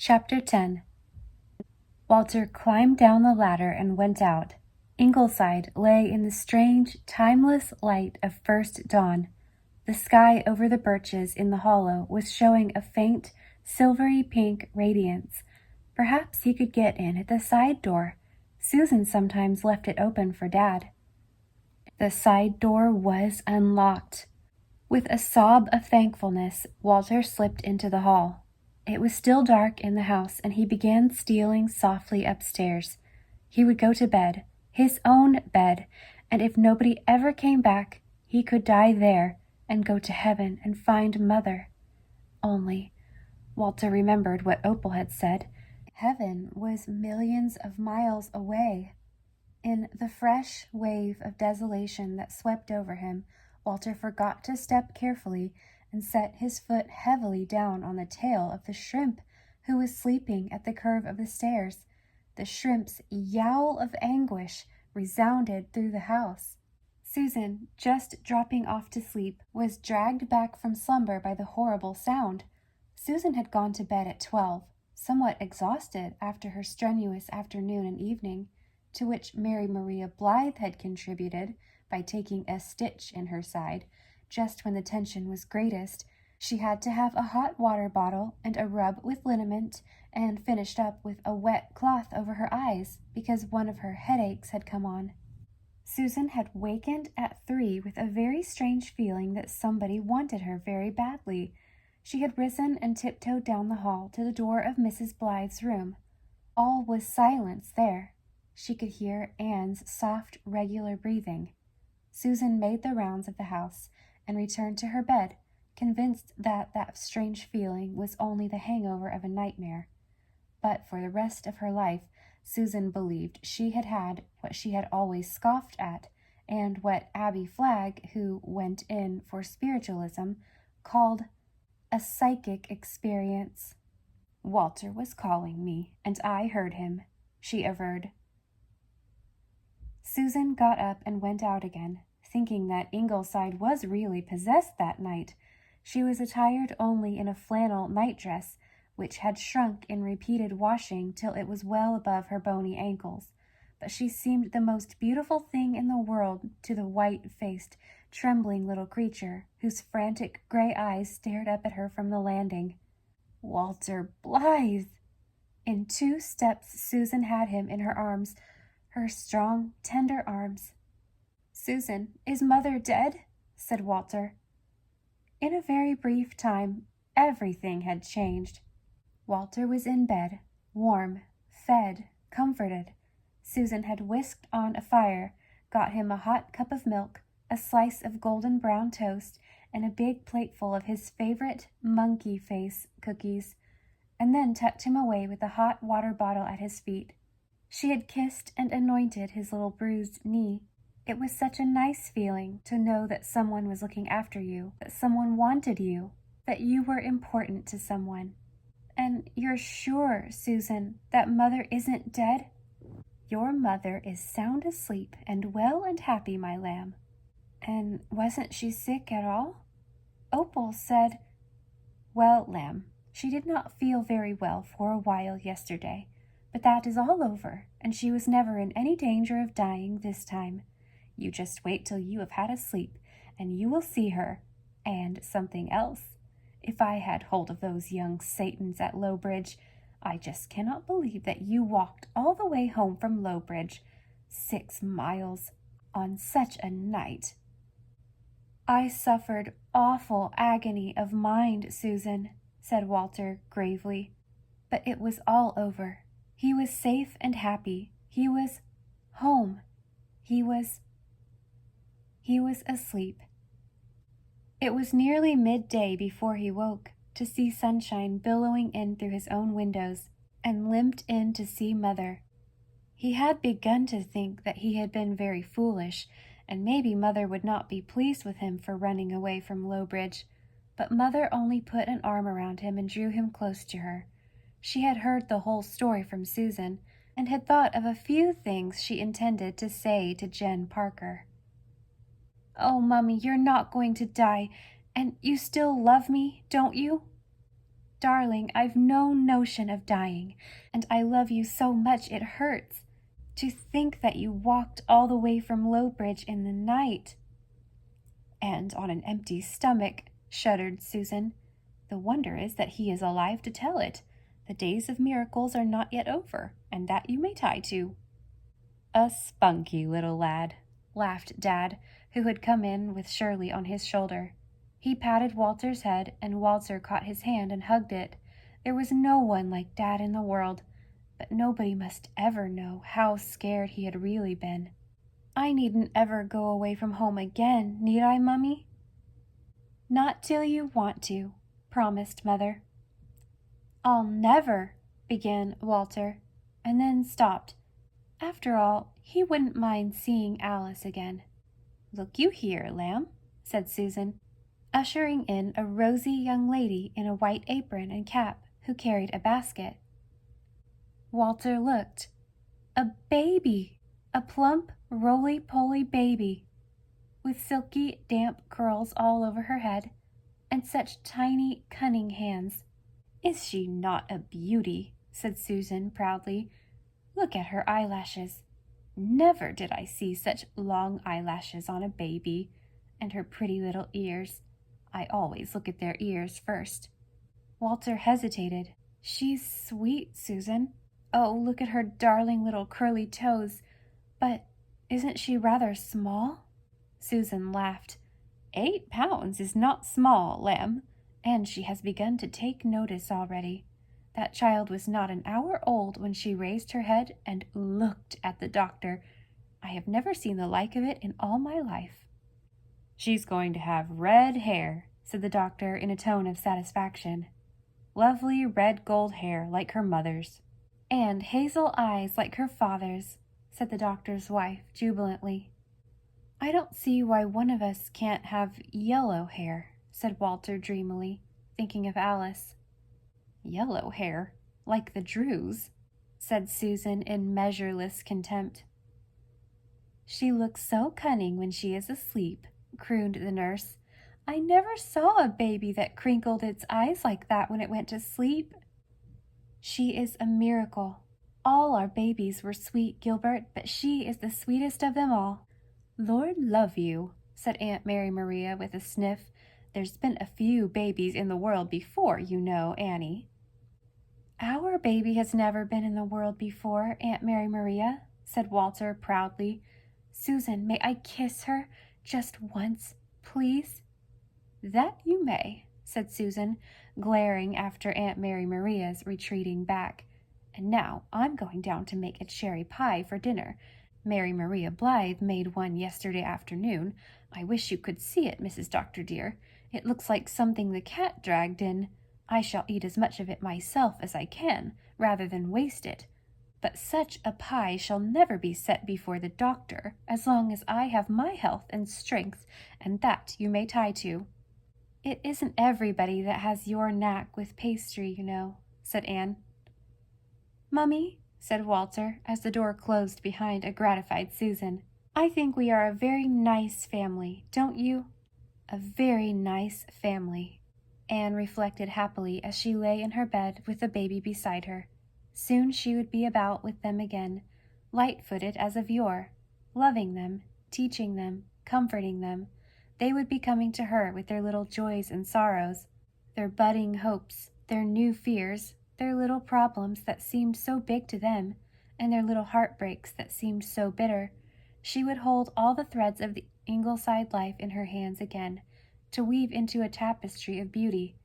Chapter 10. Walter climbed down the ladder and went out. Ingleside lay in the strange, timeless light of first dawn. The sky over the birches in the hollow was showing a faint, silvery pink radiance. Perhaps he could get in at the side door. Susan sometimes left it open for Dad. The side door was unlocked. With a sob of thankfulness, Walter slipped into the hall. It was still dark in the house, and he began stealing softly upstairs. He would go to bed, his own bed, and if nobody ever came back, he could die there and go to heaven and find Mother. Only, Walter remembered what Opal had said. Heaven was millions of miles away. In the fresh wave of desolation that swept over him, Walter forgot to step carefully and set his foot heavily down on the tail of the shrimp who was sleeping at the curve of the stairs. The shrimp's yowl of anguish resounded through the house. Susan, just dropping off to sleep, was dragged back from slumber by the horrible sound. Susan had gone to bed at 12, somewhat exhausted after her strenuous afternoon and evening, to which Mary Maria Blythe had contributed by taking a stitch in her side. Just when the tension was greatest, she had to have a hot water bottle and a rub with liniment, and finished up with a wet cloth over her eyes because one of her headaches had come on. Susan had wakened at 3 with a very strange feeling that somebody wanted her very badly. She had risen and tiptoed down the hall to the door of Mrs. Blythe's room. All was silence there. She could hear Anne's soft, regular breathing. Susan made the rounds of the house and returned to her bed, convinced that that strange feeling was only the hangover of a nightmare. But for the rest of her life, Susan believed she had had what she had always scoffed at, and what Abby Flagg, who went in for spiritualism, called a psychic experience. "Walter was calling me, and I heard him," she averred. Susan got up and went out again, thinking that Ingleside was really possessed that night. She was attired only in a flannel nightdress, which had shrunk in repeated washing till it was well above her bony ankles, but she seemed the most beautiful thing in the world to the white-faced, trembling little creature, whose frantic gray eyes stared up at her from the landing. Walter Blythe! In 2 steps Susan had him in her arms, her strong, tender arms. "Susan, is Mother dead?" said Walter. In a very brief time, everything had changed. Walter was in bed, warm, fed, comforted. Susan had whisked on a fire, got him a hot cup of milk, a slice of golden brown toast, and a big plateful of his favorite monkey face cookies, and then tucked him away with a hot water bottle at his feet. She had kissed and anointed his little bruised knee. It was such a nice feeling to know that someone was looking after you, that someone wanted you, that you were important to someone. "And you're sure, Susan, that Mother isn't dead?" "Your mother is sound asleep and well and happy, my lamb." "And wasn't she sick at all?" "Opal said—" "Well, lamb, she did not feel very well for a while yesterday, but that is all over, and she was never in any danger of dying this time. You just wait till you have had a sleep, and you will see her, and something else. If I had hold of those young Satans at Lowbridge, I just cannot believe that you walked all the way home from Lowbridge, 6 miles, on such a night." "I suffered awful agony of mind, Susan," said Walter gravely, "but it was all over. He was safe and happy. He was home. He was asleep." It was nearly midday before he woke, to see sunshine billowing in through his own windows, and limped in to see Mother. He had begun to think that he had been very foolish, and maybe Mother would not be pleased with him for running away from Lowbridge, but Mother only put an arm around him and drew him close to her. She had heard the whole story from Susan, and had thought of a few things she intended to say to Jen Parker. "Oh, Mummy, you're not going to die, and you still love me, don't you?" darling, I've no notion of dying, and I love you so much it hurts. To think that you walked all the way from Lowbridge in the night." "And on an empty stomach," shuddered Susan. "The wonder is that he is alive to tell it. The days of miracles are not yet over, and that you may tie to." "A spunky little lad," laughed Dad, who had come in with Shirley on his shoulder. He patted Walter's head, and Walter caught his hand and hugged it. There was no one like Dad in the world, but nobody must ever know how scared he had really been. "I needn't ever go away from home again, need I, Mummy?" "Not till you want to," promised Mother. "I'll never," began Walter, and then stopped. After all, he wouldn't mind seeing Alice again. "Look you here, lamb," said Susan, ushering in a rosy young lady in a white apron and cap who carried a basket. Walter looked. A baby! A plump, roly-poly baby, with silky, damp curls all over her head, and such tiny, cunning hands. "Is she not a beauty?" said Susan proudly. "Look at her eyelashes. Never did I see such long eyelashes on a baby. And her pretty little ears. I always look at their ears first." Walter hesitated. "She's sweet, Susan. Oh, look at her darling little curly toes. But isn't she rather small?" Susan laughed. 8 pounds is not small, lamb, and she has begun to take notice already. That child was not an hour old when she raised her head and looked at the doctor. I have never seen the like of it in all my life." "She's going to have red hair," said the doctor in a tone of satisfaction. "Lovely red gold hair like her mother's." "And hazel eyes like her father's," said the doctor's wife jubilantly. "I don't see why one of us can't have yellow hair," said Walter dreamily, thinking of Alice. "Yellow hair, like the Drews," said Susan in measureless contempt. "She looks so cunning when she is asleep," crooned the nurse. "I never saw a baby that crinkled its eyes like that when it went to sleep." "She is a miracle. All our babies were sweet, Gilbert, but she is the sweetest of them all." "Lord love you," said Aunt Mary Maria with a sniff. "There's been a few babies in the world before, you know, Annie." "Our baby has never been in the world before, Aunt Mary Maria," said Walter proudly. "Susan, may I kiss her just once, please?" "That you may," said Susan, glaring after Aunt Mary Maria's retreating back. "And now I'm going down to make a cherry pie for dinner. Mary Maria Blythe made one yesterday afternoon. I wish you could see it, Mrs. Dr. dear. It looks like something the cat dragged in. I shall eat as much of it myself as I can, rather than waste it. But such a pie shall never be set before the doctor, as long as I have my health and strength, and that you may tie to." "It isn't everybody that has your knack with pastry, you know," said Anne. "Mummy," said Walter, as the door closed behind a gratified Susan, "I think we are a very nice family, don't you?" "A very nice family," Anne reflected happily as she lay in her bed with the baby beside her. Soon she would be about with them again, light-footed as of yore, loving them, teaching them, comforting them. They would be coming to her with their little joys and sorrows, their budding hopes, their new fears, their little problems that seemed so big to them, and their little heartbreaks that seemed so bitter. She would hold all the threads of the Ingleside life in her hands again, to weave into a tapestry of beauty.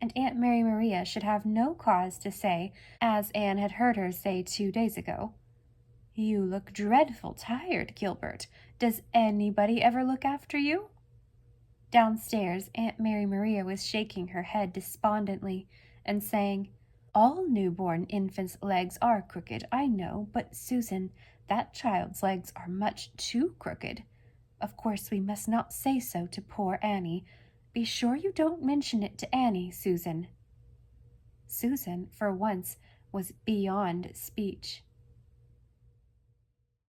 And Aunt Mary Maria should have no cause to say, as Anne had heard her say 2 days ago, "You look dreadful tired, Gilbert. Does anybody ever look after you?" Downstairs, Aunt Mary Maria was shaking her head despondently and saying, "All newborn infants' legs are crooked, I know, but Susan, that child's legs are much too crooked. Of course we must not say so to poor Annie. Be sure you don't mention it to Annie, Susan." Susan, for once, was beyond speech.